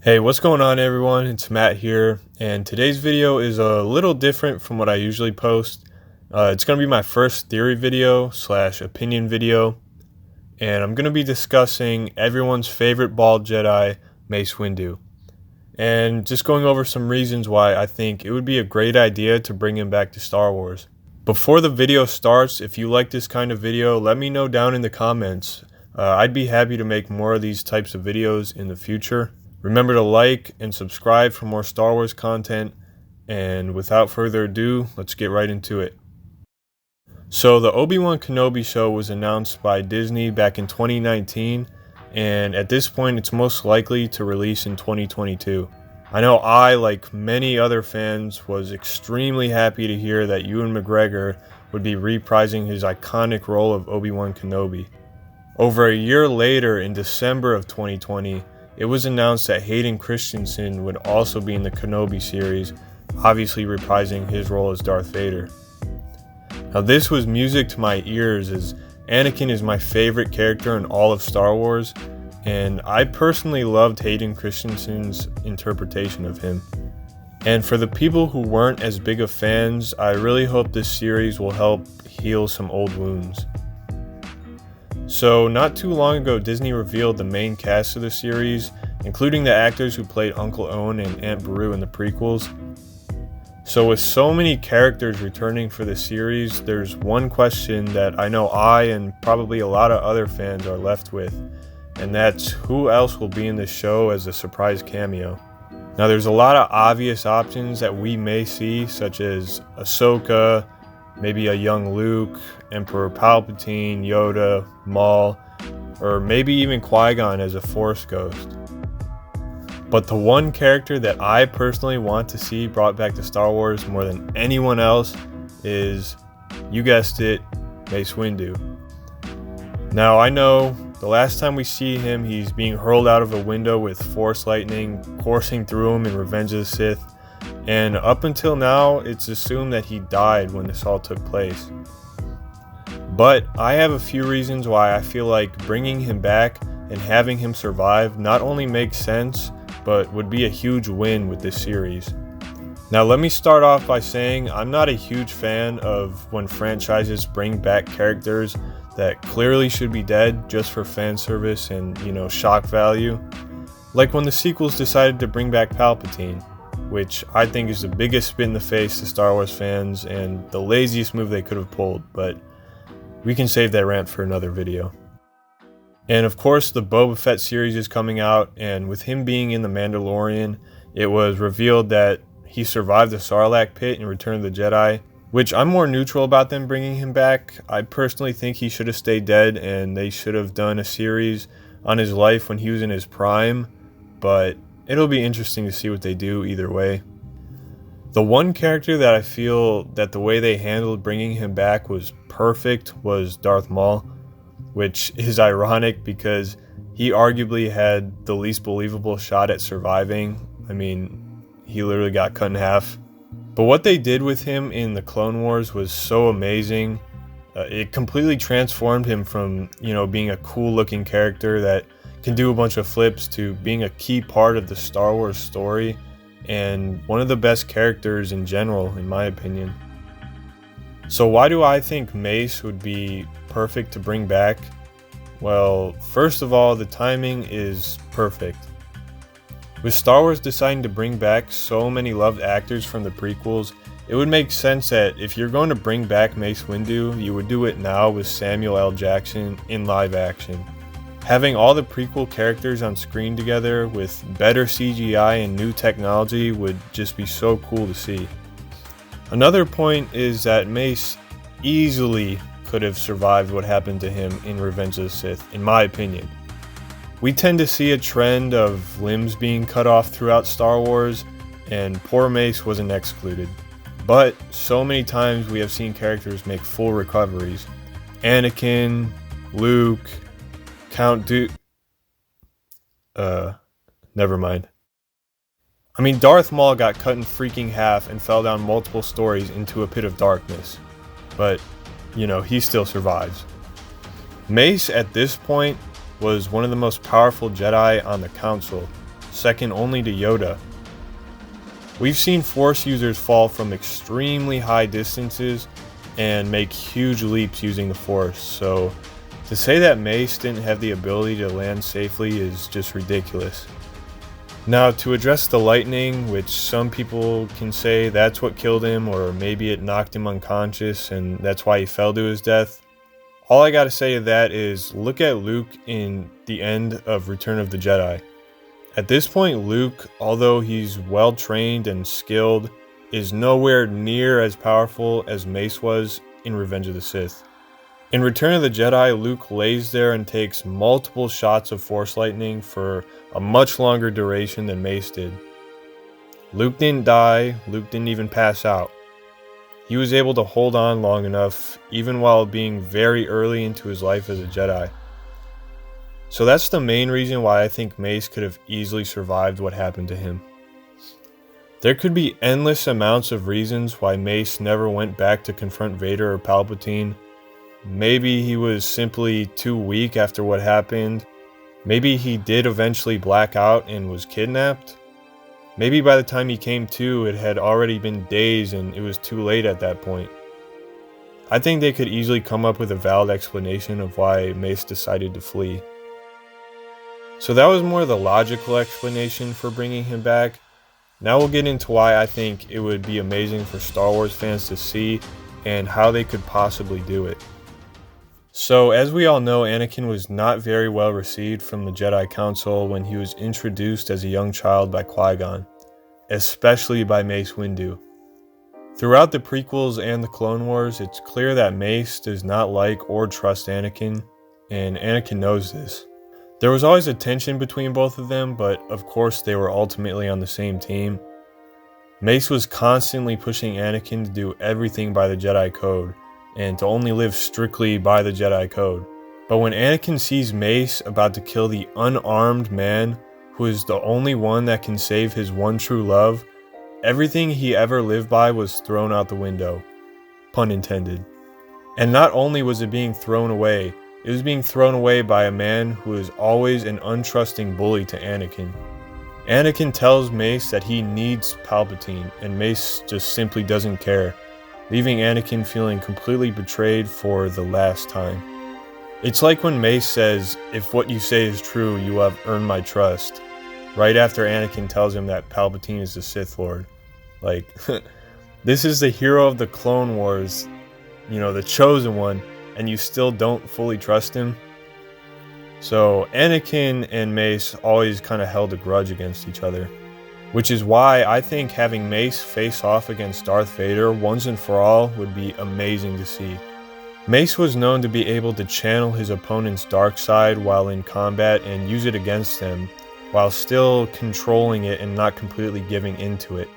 Hey, what's going on everyone? It's Matt here, and today's video is a little different from what I usually post. It's going to be my first theory video slash opinion video, and I'm going to be discussing everyone's favorite bald Jedi, Mace Windu, and just going over some reasons why I think it would be a great idea to bring him back to Star Wars. Before the video starts, if you like this kind of video, let me know down in the comments. I'd be happy to make more of these types of videos in the future. Remember to like and subscribe for more Star Wars content, and without further ado, let's get right into it. So the Obi-Wan Kenobi show was announced by Disney back in 2019, and at this point it's most likely to release in 2022. I know I, like many other fans, was extremely happy to hear that Ewan McGregor would be reprising his iconic role of Obi-Wan Kenobi. Over a year later, in December of 2020, it was announced that Hayden Christensen would also be in the Kenobi series, obviously reprising his role as Darth Vader. Now this was music to my ears, as Anakin is my favorite character in all of Star Wars, and I personally loved Hayden Christensen's interpretation of him. And for the people who weren't as big of fans, I really hope this series will help heal some old wounds. So not too long ago, Disney revealed the main cast of the series, including the actors who played Uncle Owen and Aunt Beru in the prequels. So with so many characters returning for the series, there's one question that I know I and probably a lot of other fans are left with, and that's who else will be in the show as a surprise cameo. Now there's a lot of obvious options that we may see, such as Ahsoka, maybe a young Luke, Emperor Palpatine, Yoda, Maul, or maybe even Qui-Gon as a Force ghost. But the one character that I personally want to see brought back to Star Wars more than anyone else is, you guessed it, Mace Windu. Now I know the last time we see him, he's being hurled out of a window with Force lightning coursing through him in Revenge of the Sith. And up until now, it's assumed that he died when this all took place. But I have a few reasons why I feel like bringing him back and having him survive not only makes sense, but would be a huge win with this series. Now let me start off by saying I'm not a huge fan of when franchises bring back characters that clearly should be dead just for fan service and, shock value. Like when the sequels decided to bring back Palpatine, which I think is the biggest spit in the face to Star Wars fans and the laziest move they could have pulled, but we can save that rant for another video. And of course the Boba Fett series is coming out, and with him being in The Mandalorian, it was revealed that he survived the Sarlacc pit in Return of the Jedi, which I'm more neutral about them bringing him back. I personally think he should have stayed dead and they should have done a series on his life when he was in his prime, but it'll be interesting to see what they do either way. The one character that I feel that the way they handled bringing him back was perfect was Darth Maul, which is ironic because he arguably had the least believable shot at surviving. I mean, he literally got cut in half. But what they did with him in the Clone Wars was so amazing. It completely transformed him from, being a cool looking character that can do a bunch of flips to being a key part of the Star Wars story and one of the best characters in general, in my opinion. So why do I think Mace would be perfect to bring back? Well, first of all, the timing is perfect. With Star Wars deciding to bring back so many loved actors from the prequels, it would make sense that if you're going to bring back Mace Windu, you would do it now with Samuel L. Jackson in live action. Having all the prequel characters on screen together with better CGI and new technology would just be so cool to see. Another point is that Mace easily could have survived what happened to him in Revenge of the Sith, in my opinion. We tend to see a trend of limbs being cut off throughout Star Wars, and poor Mace wasn't excluded. But so many times we have seen characters make full recoveries. Anakin, Luke, Count never mind. I mean, Darth Maul got cut in freaking half and fell down multiple stories into a pit of darkness. But, he still survives. Mace, at this point, was one of the most powerful Jedi on the Council, second only to Yoda. We've seen Force users fall from extremely high distances and make huge leaps using the Force, so to say that Mace didn't have the ability to land safely is just ridiculous. Now, to address the lightning, which some people can say that's what killed him, or maybe it knocked him unconscious and that's why he fell to his death, all I gotta say to that is look at Luke in the end of Return of the Jedi. At this point, Luke, although he's well trained and skilled, is nowhere near as powerful as Mace was in Revenge of the Sith. In Return of the Jedi, Luke lays there and takes multiple shots of Force lightning for a much longer duration than Mace did. Luke didn't die, Luke didn't even pass out. He was able to hold on long enough, even while being very early into his life as a Jedi. So that's the main reason why I think Mace could have easily survived what happened to him. There could be endless amounts of reasons why Mace never went back to confront Vader or Palpatine. Maybe he was simply too weak after what happened. Maybe he did eventually black out and was kidnapped. Maybe by the time he came to, it had already been days and it was too late at that point. I think they could easily come up with a valid explanation of why Mace decided to flee. So that was more the logical explanation for bringing him back. Now we'll get into why I think it would be amazing for Star Wars fans to see and how they could possibly do it. So, as we all know, Anakin was not very well received from the Jedi Council when he was introduced as a young child by Qui-Gon, especially by Mace Windu. Throughout the prequels and the Clone Wars, it's clear that Mace does not like or trust Anakin, and Anakin knows this. There was always a tension between both of them, but of course they were ultimately on the same team. Mace was constantly pushing Anakin to do everything by the Jedi Code, and to only live strictly by the Jedi Code. But when Anakin sees Mace about to kill the unarmed man who is the only one that can save his one true love, everything he ever lived by was thrown out the window. Pun intended. And not only was it being thrown away, it was being thrown away by a man who is always an untrusting bully to Anakin. Anakin tells Mace that he needs Palpatine, and Mace just simply doesn't care, leaving Anakin feeling completely betrayed for the last time. It's like when Mace says, "If what you say is true, you have earned my trust," right after Anakin tells him that Palpatine is the Sith Lord. Like, this is the hero of the Clone Wars, the chosen one, and you still don't fully trust him? So Anakin and Mace always kind of held a grudge against each other, which is why I think having Mace face off against Darth Vader once and for all would be amazing to see. Mace was known to be able to channel his opponent's dark side while in combat and use it against them, while still controlling it and not completely giving into it.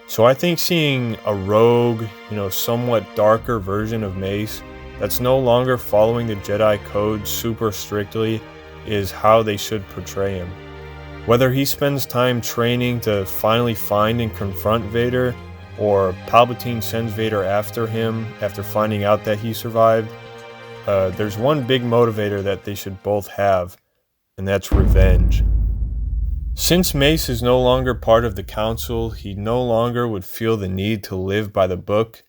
So I think seeing a rogue, somewhat darker version of Mace that's no longer following the Jedi Code super strictly is how they should portray him. Whether he spends time training to finally find and confront Vader, or Palpatine sends Vader after him after finding out that he survived, there's one big motivator that they should both have, and that's revenge. Since Mace is no longer part of the Council, he no longer would feel the need to live by the book.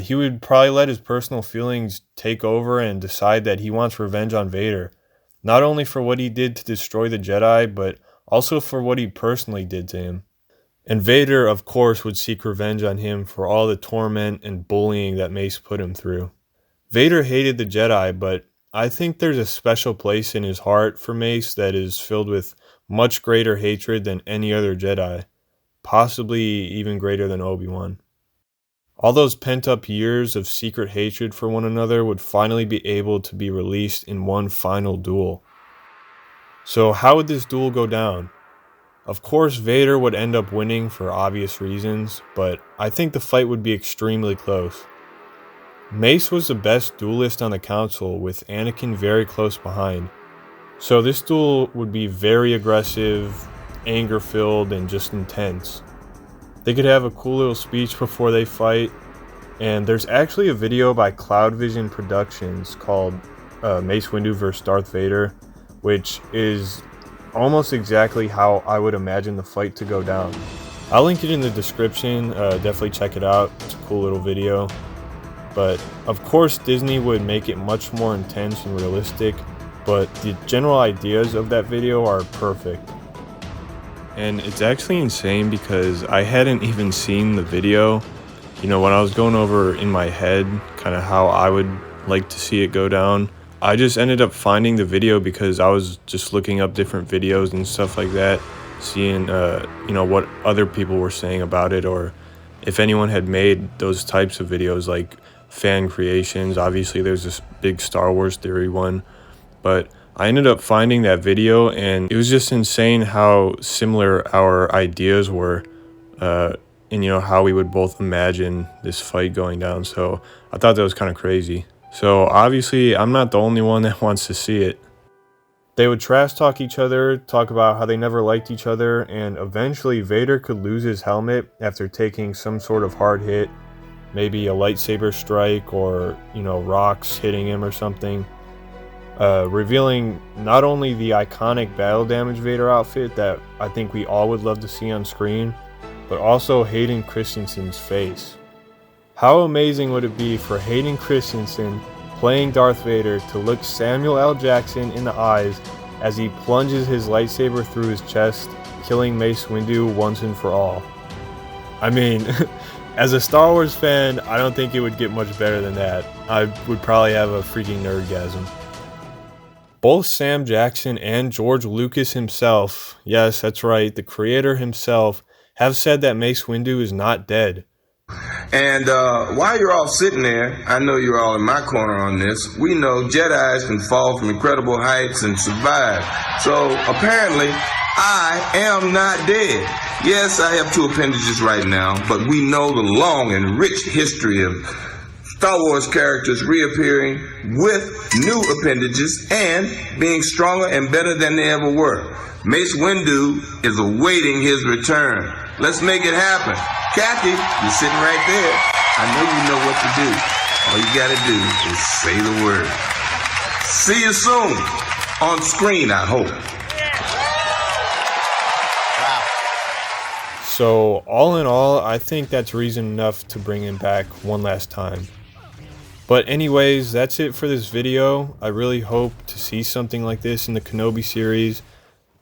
He would probably let his personal feelings take over and decide that he wants revenge on Vader, not only for what he did to destroy the Jedi, but also for what he personally did to him. And Vader, of course, would seek revenge on him for all the torment and bullying that Mace put him through. Vader hated the Jedi, but I think there's a special place in his heart for Mace that is filled with much greater hatred than any other Jedi, possibly even greater than Obi-Wan. All those pent-up years of secret hatred for one another would finally be able to be released in one final duel. So how would this duel go down? Of course, Vader would end up winning for obvious reasons, but I think the fight would be extremely close. Mace was the best duelist on the Council, with Anakin very close behind. So this duel would be very aggressive, anger-filled, and just intense. They could have a cool little speech before they fight, and there's actually a video by Cloud Vision Productions called Mace Windu vs. Darth Vader, which is almost exactly how I would imagine the fight to go down. I'll link it in the description, definitely check it out, it's a cool little video. But of course Disney would make it much more intense and realistic, but the general ideas of that video are perfect. And it's actually insane because I hadn't even seen the video. You know, when I was going over in my head kind of how I would like to see it go down, I just ended up finding the video because I was just looking up different videos and stuff like that, seeing you know, what other people were saying about it, or if anyone had made those types of videos like fan creations. Obviously there's this big Star Wars theory one, but I ended up finding that video and it was just insane how similar our ideas were, and you know, how we would both imagine this fight going down. So I thought that was kind of crazy. So obviously I'm not the only one that wants to see it. They would trash talk each other, talk about how they never liked each other, and eventually Vader could lose his helmet after taking some sort of hard hit, maybe a lightsaber strike or, you know, rocks hitting him or something, revealing not only the iconic battle damage Vader outfit that I think we all would love to see on screen, but also Hayden Christensen's face. How amazing would it be for Hayden Christensen playing Darth Vader to look Samuel L. Jackson in the eyes as he plunges his lightsaber through his chest, killing Mace Windu once and for all? I mean, as a Star Wars fan, I don't think it would get much better than that. I would probably have a freaking nerdgasm. Both Sam Jackson and George Lucas himself, yes, that's right, the creator himself, have said that Mace Windu is not dead. And while you're all sitting there, I know you're all in my corner on this. We know Jedis can fall from incredible heights and survive. So apparently, I am not dead. Yes, I have two appendages right now, but we know the long and rich history of Star Wars characters reappearing with new appendages and being stronger and better than they ever were. Mace Windu is awaiting his return. Let's make it happen. Kathy, you're sitting right there. I know you know what to do. All you gotta do is say the word. See you soon. On screen, I hope. So all in all, I think that's reason enough to bring him back one last time. But anyways, that's it for this video. I really hope to see something like this in the Kenobi series.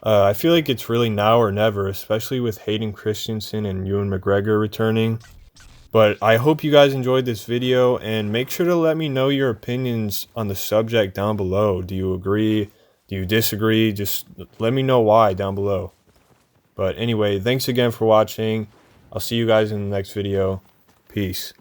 I feel like it's really now or never, especially with Hayden Christensen and Ewan McGregor returning. But I hope you guys enjoyed this video, and make sure to let me know your opinions on the subject down below. Do you agree? Do you disagree? Just let me know why down below. But anyway, thanks again for watching. I'll see you guys in the next video. Peace.